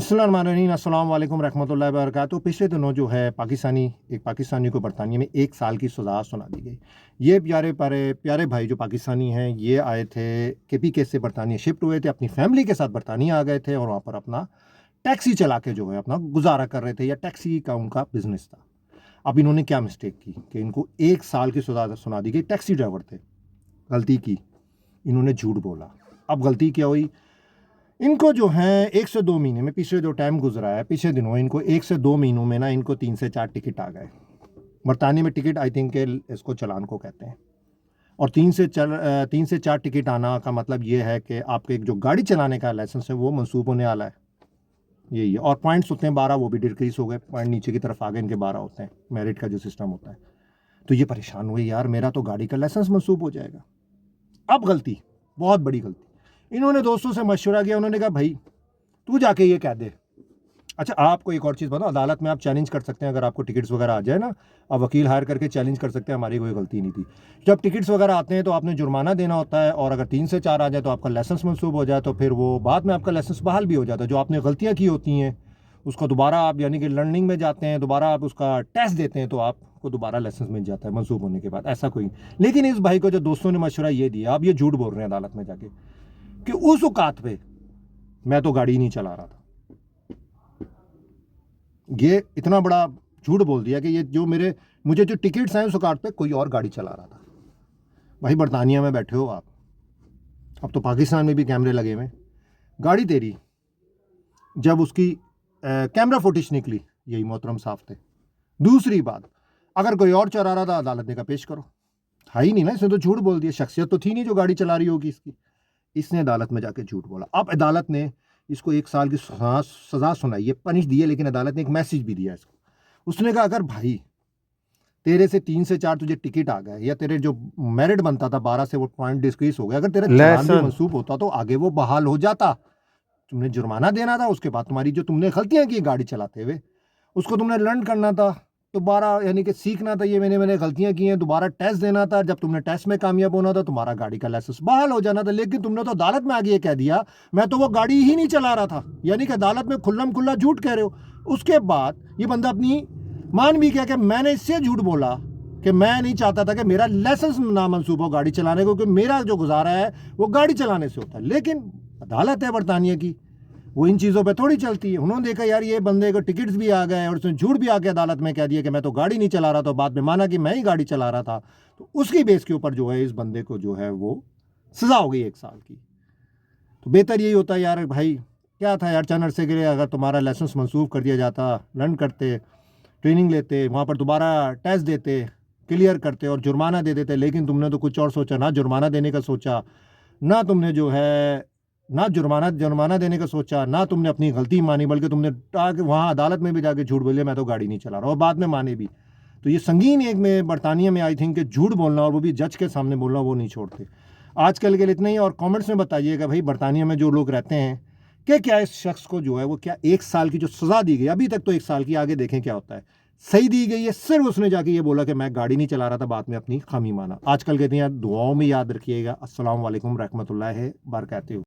अस्सलाम वालेकुम रहमतुल्लाहि व बरकातुहू। पिछले दिनों जो है एक पाकिस्तानी को बरतानिया में 1 साल की सज़ा सुना दी गई। ये प्यारे भाई जो पाकिस्तानी हैं, ये आए थे केपीके से बरतानिया शिफ्ट हुए थे, अपनी फैमिली के साथ बरतानिया आ गए थे और वहाँ पर अपना टैक्सी चला के जो है अपना गुज़ारा कर रहे थे, या टैक्सी का उनका बिज़नेस था। अब इन्होंने क्या मिस्टेक की कि इनको 1 साल की सज़ा सुना दी गई। टैक्सी ड्राइवर थे, गलती की, इन्होंने झूठ बोला। अब गलती क्या हुई, इनको जो है 1 से 2 महीने में, पिछले जो टाइम गुजरा है, पिछले दिनों इनको 1 से 2 महीनों में ना इनको 3 से 4 टिकट आ गए। बरतानिया में टिकट आई थिंक इसको चालान को कहते हैं। और 3 से 4 टिकट आना का मतलब ये है कि आपके जो गाड़ी चलाने का लाइसेंस है वो मनसूब होने वाला है, यही है। और पॉइंट्स होते हैं 12, वो भी डिक्रीज हो गए, पॉइंट नीचे की तरफ आ गए, इनके 12 होते हैं, मेरिट का जो सिस्टम होता है। तो ये परेशान हुए, यार मेरा तो गाड़ी का लाइसेंस मनसूब हो जाएगा। अब गलती, बहुत बड़ी गलती, इन्होंने दोस्तों से मशवरा किया। उन्होंने कहा भाई तू जाके ये कह दे। अच्छा, आपको एक और चीज़ बताओ, अदालत में आप चैलेंज कर सकते हैं, अगर आपको टिकट्स वगैरह आ जाए ना, आप वकील हायर करके चैलेंज कर सकते हैं, हमारी कोई गलती नहीं थी। जब टिकट्स वगैरह आते हैं तो आपने जुर्माना देना होता है, और अगर 3 से 4 आ जाए तो आपका लाइसेंस मनसूब हो जाए, तो फिर वो बाद में आपका लाइसेंस बहाल भी हो जाता है। जो आपने गलतियाँ की होती हैं उसको दोबारा आप, यानी कि लर्निंग में जाते हैं, दोबारा आप उसका टेस्ट देते हैं, तो आपको दोबारा लाइसेंस मिल जाता है मनसूब होने के बाद, ऐसा कोई। लेकिन इस भाई को जो दोस्तों ने मशवरा ये दिया, आप ये झूठ बोल रहे हैं अदालत में जाके कि उस औकात पे मैं तो गाड़ी नहीं चला रहा था। ये इतना बड़ा झूठ बोल दिया कि ये जो मुझे जो टिकट्स हैं उस औकात पे कोई और गाड़ी चला रहा था। भाई बरतानिया में बैठे हो आप, अब तो पाकिस्तान में भी कैमरे लगे हुए हैं। गाड़ी तेरी, जब उसकी कैमरा फुटेज निकली, यही मोहतरम साफ थे। दूसरी बात, अगर कोई और चला रहा था, अदालत ने कहा पेश करो। था ही नहीं ना, इसने तो झूठ बोल दिया, शख्सियत तो थी नहीं जो गाड़ी चला रही होगी इसकी। इसने अदालत में जाके झूठ बोला। अब अदालत ने इसको 1 साल की सज़ा सुनाई है, पनिश दी है, लेकिन अदालत ने एक मैसेज भी दिया इसको। उसने कहा अगर भाई तेरे से 3 से 4 तुझे टिकट आ गए, या तेरे जो मेरिट बनता था 12 से वो पॉइंट डिक्रीज हो गया, अगर तेरा चालान भी मंसूब होता तो आगे वो बहाल हो जाता। तुमने जुर्माना देना था, उसके बाद तुम्हारी जो तुमने गलतियां की गाड़ी चलाते हुए उसको तुमने लर्न करना था, दोबारा यानी कि सीखना था, ये मैंने गलतियां की हैं, दोबारा टेस्ट देना था। जब तुमने टेस्ट में कामयाब होना था, तुम्हारा गाड़ी का लाइसेंस बहाल हो जाना था। लेकिन तुमने तो अदालत में आगे ये कह दिया मैं तो वो गाड़ी ही नहीं चला रहा था, यानी कि अदालत में खुल्लम खुल्ला झूठ कह रहे हो। उसके बाद ये बंदा अपनी मान भी क्या कि मैंने इससे झूठ बोला कि मैं नहीं चाहता था कि मेरा लाइसेंस ना मंसूब हो गाड़ी चलाने को, क्योंकि मेरा जो गुजारा है वो गाड़ी चलाने से होता है। लेकिन अदालत है बरतानिया की, वो इन चीज़ों पे थोड़ी चलती है। उन्होंने देखा यार ये बंदे को टिकट्स भी आ गए और उसने झूठ भी आके अदालत में कह दिया कि मैं तो गाड़ी नहीं चला रहा था, बाद में माना कि मैं ही गाड़ी चला रहा था, तो उसकी बेस के ऊपर जो है इस बंदे को जो है वो सज़ा हो गई 1 साल की। तो बेहतर यही होता है यार, भाई क्या था यार, चंद अरसे के लिए अगर तुम्हारा लाइसेंस मंसूब कर दिया जाता, लर्न करते, ट्रेनिंग लेते, वहाँ पर दोबारा टेस्ट देते, क्लियर करते और जुर्माना दे देते। लेकिन तुमने तो कुछ और सोचा, ना जुर्माना देने का सोचा, ना तुमने जो है ना जुर्माना देने का सोचा, ना तुमने अपनी गलती मानी, बल्कि तुमने वहाँ अदालत में भी जाके झूठ बोले मैं तो गाड़ी नहीं चला रहा, और बाद में माने भी। तो ये संगीन एक में बरतानिया में आई थिंक कि झूठ बोलना, और वो भी जज के सामने बोलना, वो नहीं छोड़ते। आजकल के लिए इतना ही, और कमेंट्स में बताइएगा भाई बरतानिया में जो लोग रहते हैं कि क्या इस शख्स को जो है वो क्या 1 साल की जो सज़ा दी गई, अभी तक तो 1 साल की, आगे देखें क्या होता है, सही दी गई है। सिर्फ उसने जाके ये बोला कि मैं गाड़ी नहीं चला रहा था, बाद में अपनी खामी माना। आजकल कहते हैं यार, दुआओं में याद रखिएगा। अस्सलाम वालेकुम रहमतुल्लाहि बरकातहू।